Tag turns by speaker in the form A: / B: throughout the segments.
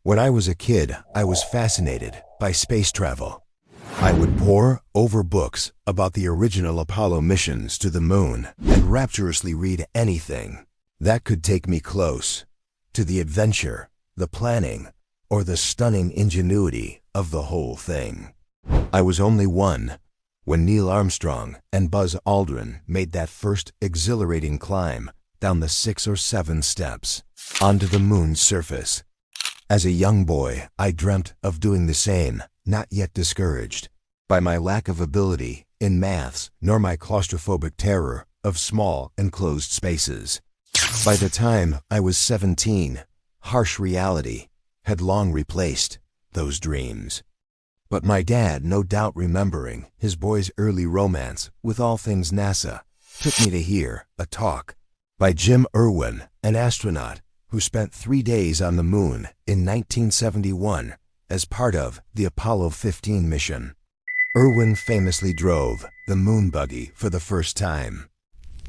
A: When I was a kid, I was fascinated by space travel. I would pore over books about the original Apollo missions to the moon and rapturously read anything that could take me close to the adventure, the planning, or the stunning ingenuity of the whole thing. I was only one when Neil Armstrong and Buzz Aldrin made that first exhilarating climb down the 6 or 7 steps onto the moon's surface. As a young boy, I dreamt of doing the same, not yet discouraged by my lack of ability in maths nor my claustrophobic terror of small enclosed spaces. By the time I was 17, harsh reality had long replaced those dreams. But my dad, no doubt remembering his boy's early romance with all things NASA, took me to hear a talk by Jim Irwin, an astronaut who spent 3 days on the moon in 1971 as part of the Apollo 15 mission. Irwin famously drove the moon buggy for the first time.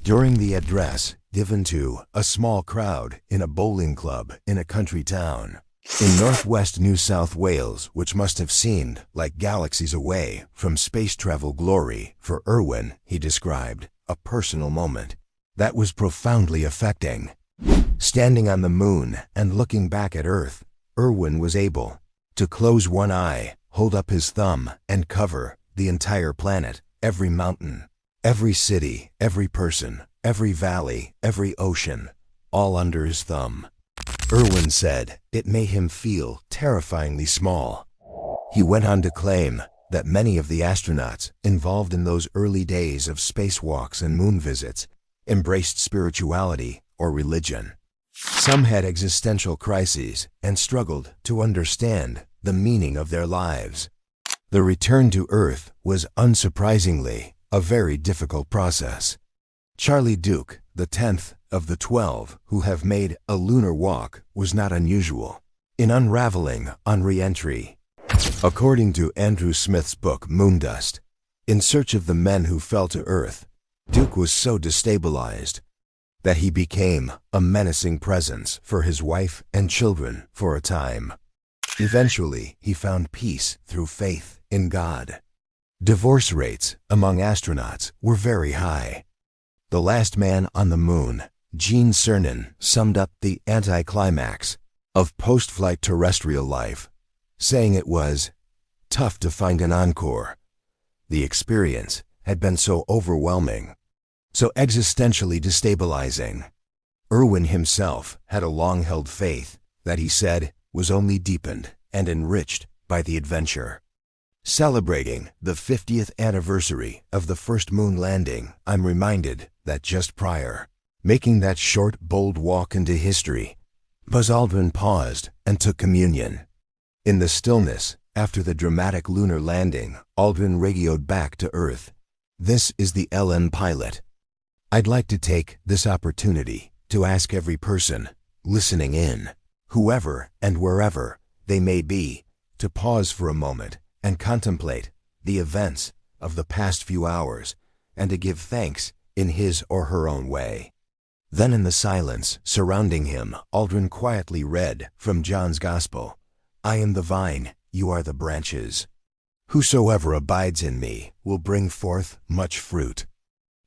A: During the address given to a small crowd in a bowling club in a country town in northwest New South Wales, which must have seemed like galaxies away from space travel glory, for Irwin, he described a personal moment that was profoundly affecting. Standing on the moon and looking back at Earth, Irwin was able to close one eye, hold up his thumb, and cover the entire planet, every mountain, every city, every person, every valley, every ocean, all under his thumb. Irwin said it made him feel terrifyingly small. He went on to claim that many of the astronauts involved in those early days of spacewalks and moon visits embraced spirituality or religion. Some had existential crises and struggled to understand the meaning of their lives. The return to Earth was unsurprisingly a very difficult process. Charlie Duke, the 10th of the 12 who have made a lunar walk, was not unusual in unraveling on re-entry. According to Andrew Smith's book Moondust, In Search of the Men Who Fell to Earth, Duke was so destabilized that he became a menacing presence for his wife and children for a time. Eventually, he found peace through faith in God. Divorce rates among astronauts were very high. The last man on the moon, Gene Cernan, summed up the anticlimax of post-flight terrestrial life, saying it was tough to find an encore. The experience had been so overwhelming, so existentially destabilizing. Irwin himself had a long-held faith that he said was only deepened and enriched by the adventure. Celebrating the 50th anniversary of the first moon landing, I'm reminded that just prior, making that short, bold walk into history, Buzz Aldrin paused and took communion. In the stillness after the dramatic lunar landing, Aldrin radioed back to Earth. "This is the LN pilot. I'd like to take this opportunity to ask every person listening in, whoever and wherever they may be, to pause for a moment and contemplate the events of the past few hours and to give thanks in his or her own way." Then in the silence surrounding him, Aldrin quietly read from John's Gospel, "I am the vine, you are the branches. Whosoever abides in me will bring forth much fruit.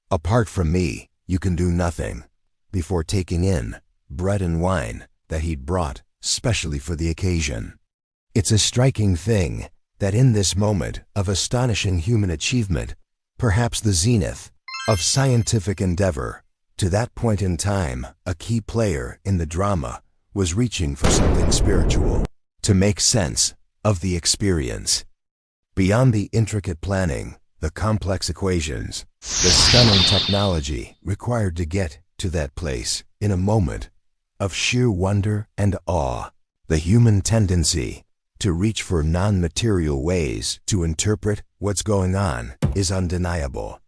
A: Apart from me, you can do nothing," before taking in bread and wine that he'd brought specially for the occasion. It's a striking thing that in this moment of astonishing human achievement, perhaps the zenith of scientific endeavor, to that point in time, a key player in the drama was reaching for something spiritual to make sense of the experience. Beyond the intricate planning, the complex equations, the stunning technology required to get to that place in a moment of sheer wonder and awe, the human tendency to reach for non-material ways to interpret what's going on is undeniable.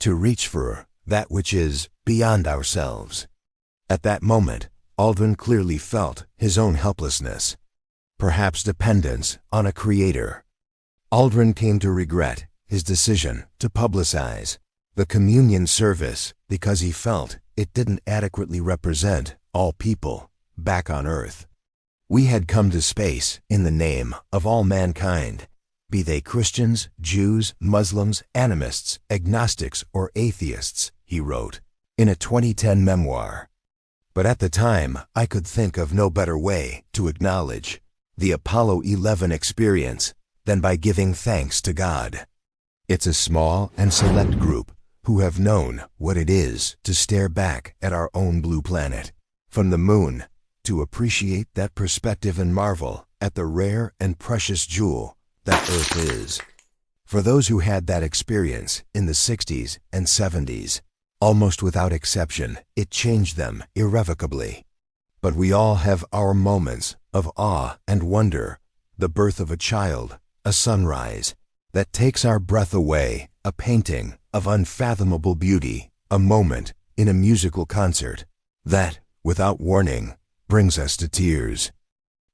A: To reach for that which is beyond ourselves. At that moment, Aldrin clearly felt his own helplessness, perhaps dependence on a creator. Aldrin came to regret his decision to publicize the communion service because he felt it didn't adequately represent all people back on Earth. We had come to space in the name of all mankind, be they Christians, Jews, Muslims, animists, agnostics, or atheists, he wrote in a 2010 memoir. But at the time, I could think of no better way to acknowledge the Apollo 11 experience than by giving thanks to God. It's a small and select group who have known what it is to stare back at our own blue planet from the moon, to appreciate that perspective and marvel at the rare and precious jewel that Earth is. For those who had that experience in the 60s and 70s, almost without exception, it changed them irrevocably. But we all have our moments of awe and wonder, the birth of a child, a sunrise that takes our breath away, a painting of unfathomable beauty, a moment in a musical concert that, without warning, brings us to tears.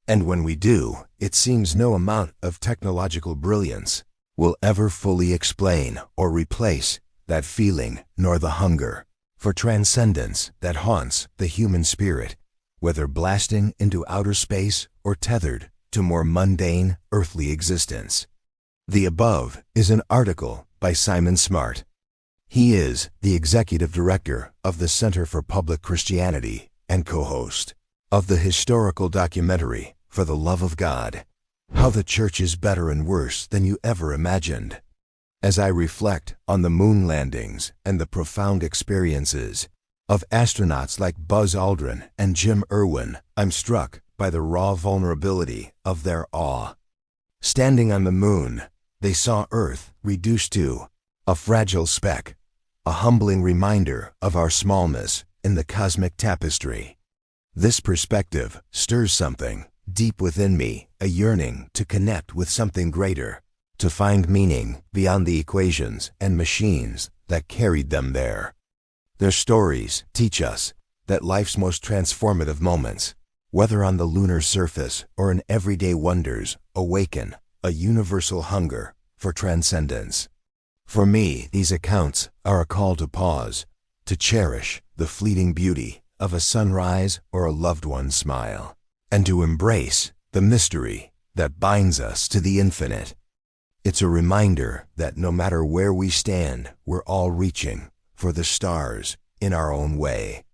A: And when we do, it seems no amount of technological brilliance will ever fully explain or replace that feeling, nor the hunger for transcendence that haunts the human spirit, whether blasting into outer space or tethered to more mundane earthly existence. The above is an article by Simon Smart. He is the executive director of the Center for Public Christianity and co-host of the historical documentary For the Love of God, How the Church is Better and Worse Than You Ever Imagined. As I reflect on the moon landings and the profound experiences of astronauts like Buzz Aldrin and Jim Irwin, I'm struck by the raw vulnerability of their awe. Standing on the moon, they saw Earth reduced to a fragile speck, a humbling reminder of our smallness in the cosmic tapestry. This perspective stirs something deep within me, a yearning to connect with something greater, to find meaning beyond the equations and machines that carried them there. Their stories teach us that life's most transformative moments, whether on the lunar surface or in everyday wonders, awaken a universal hunger for transcendence. For me, these accounts are a call to pause, to cherish the fleeting beauty of a sunrise or a loved one's smile, and to embrace the mystery that binds us to the infinite. It's a reminder that no matter where we stand, we're all reaching for the stars in our own way.